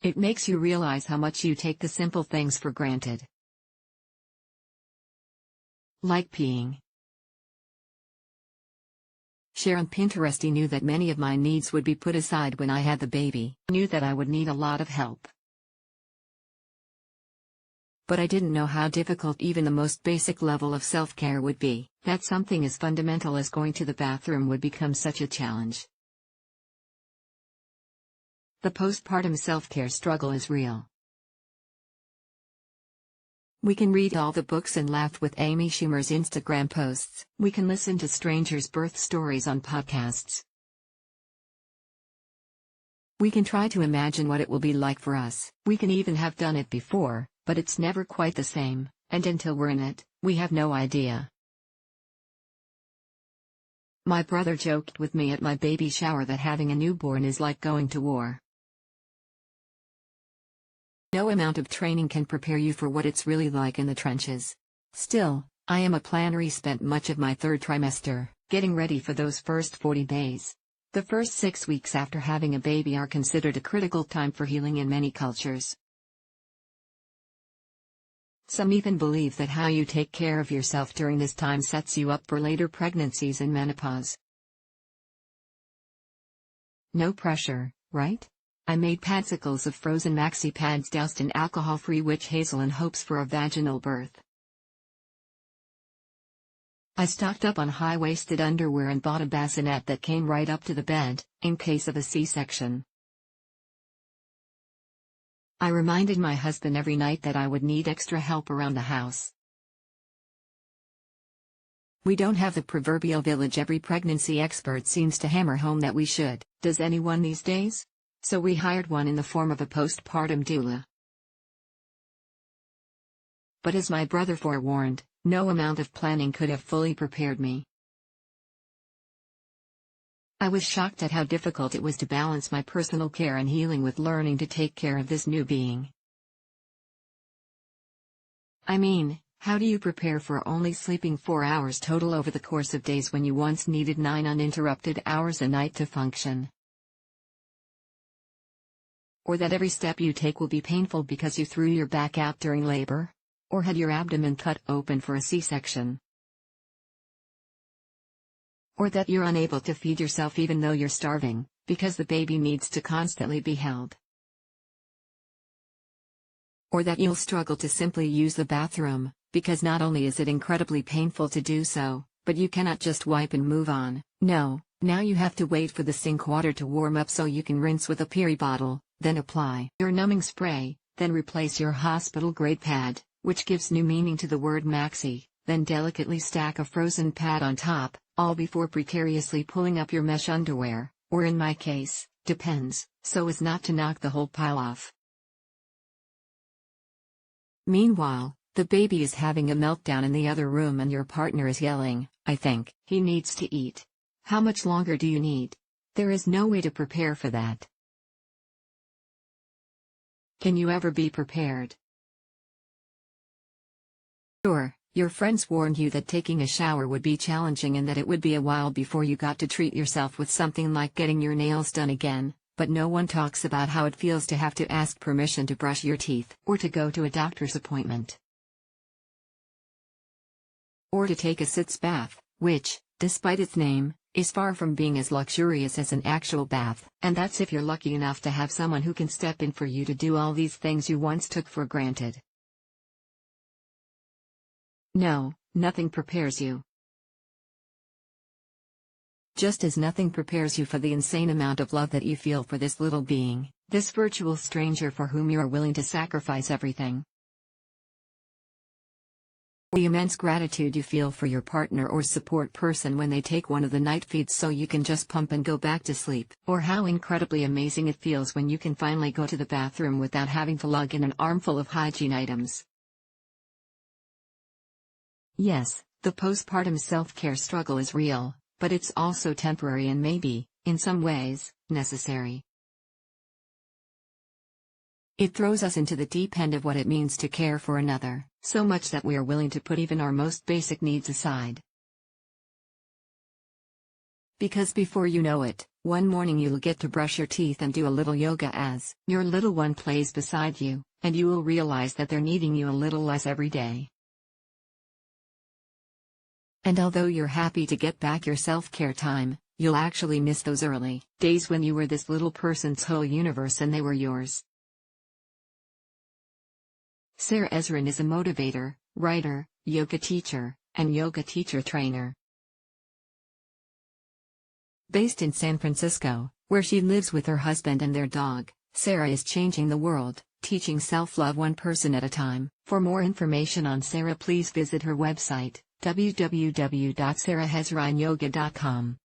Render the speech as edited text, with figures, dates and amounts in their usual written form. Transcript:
It makes you realize how much you take the simple things for granted. Like peeing. Share on Pinterest. He knew that many of my needs would be put aside when I had the baby. I knew that I would need a lot of help. But I didn't know how difficult even the most basic level of self-care would be. That something as fundamental as going to the bathroom would become such a challenge. The postpartum self-care struggle is real. We can read all the books and laugh with Amy Schumer's Instagram posts. We can listen to strangers' birth stories on podcasts. We can try to imagine what it will be like for us. We can even have done it before, but it's never quite the same, and until we're in it, we have no idea. My brother joked with me at my baby shower that having a newborn is like going to war. No amount of training can prepare you for what it's really like in the trenches. Still, I am a planner. He spent much of my third trimester getting ready for those first 40 days. The first 6 weeks after having a baby are considered a critical time for healing in many cultures. Some even believe that how you take care of yourself during this time sets you up for later pregnancies and menopause. No pressure, right? I made padsicles of frozen maxi pads doused in alcohol-free witch hazel in hopes for a vaginal birth. I stocked up on high-waisted underwear and bought a bassinet that came right up to the bed, in case of a C-section. I reminded my husband every night that I would need extra help around the house. We don't have the proverbial village every pregnancy expert seems to hammer home that we should. Does anyone these days? So we hired one in the form of a postpartum doula. But as my brother forewarned, no amount of planning could have fully prepared me. I was shocked at how difficult it was to balance my personal care and healing with learning to take care of this new being. I mean, how do you prepare for only sleeping 4 hours total over the course of days when you once needed 9 uninterrupted hours a night to function? Or that every step you take will be painful because you threw your back out during labor? Or had your abdomen cut open for a C-section? Or that you're unable to feed yourself even though you're starving, because the baby needs to constantly be held? Or that you'll struggle to simply use the bathroom, because not only is it incredibly painful to do so, but you cannot just wipe and move on. No, now you have to wait for the sink water to warm up so you can rinse with a peri bottle, then apply your numbing spray, then replace your hospital-grade pad, which gives new meaning to the word maxi, then delicately stack a frozen pad on top, all before precariously pulling up your mesh underwear, or in my case, depends, so as not to knock the whole pile off. Meanwhile, the baby is having a meltdown in the other room and your partner is yelling, "I think he needs to eat." How much longer do you need? There is no way to prepare for that. Can you ever be prepared? Sure, your friends warned you that taking a shower would be challenging and that it would be a while before you got to treat yourself with something like getting your nails done again, but no one talks about how it feels to have to ask permission to brush your teeth, or to go to a doctor's appointment, or to take a sitz bath, which, despite its name, is far from being as luxurious as an actual bath. And that's if you're lucky enough to have someone who can step in for you to do all these things you once took for granted. No, nothing prepares you. Just as nothing prepares you for the insane amount of love that you feel for this little being, this virtual stranger for whom you are willing to sacrifice everything. The immense gratitude you feel for your partner or support person when they take one of the night feeds so you can just pump and go back to sleep. Or how incredibly amazing it feels when you can finally go to the bathroom without having to lug in an armful of hygiene items. Yes, the postpartum self-care struggle is real, but it's also temporary and maybe, in some ways, necessary. It throws us into the deep end of what it means to care for another, so much that we are willing to put even our most basic needs aside. Because before you know it, one morning you'll get to brush your teeth and do a little yoga as your little one plays beside you, and you will realize that they're needing you a little less every day. And although you're happy to get back your self-care time, you'll actually miss those early days when you were this little person's whole universe and they were yours. Sarah Ezrin is a motivator, writer, yoga teacher, and yoga teacher trainer. Based in San Francisco, where she lives with her husband and their dog, Sarah is changing the world, teaching self-love one person at a time. For more information on Sarah, please visit her website, www.sarahhezrinyoga.com.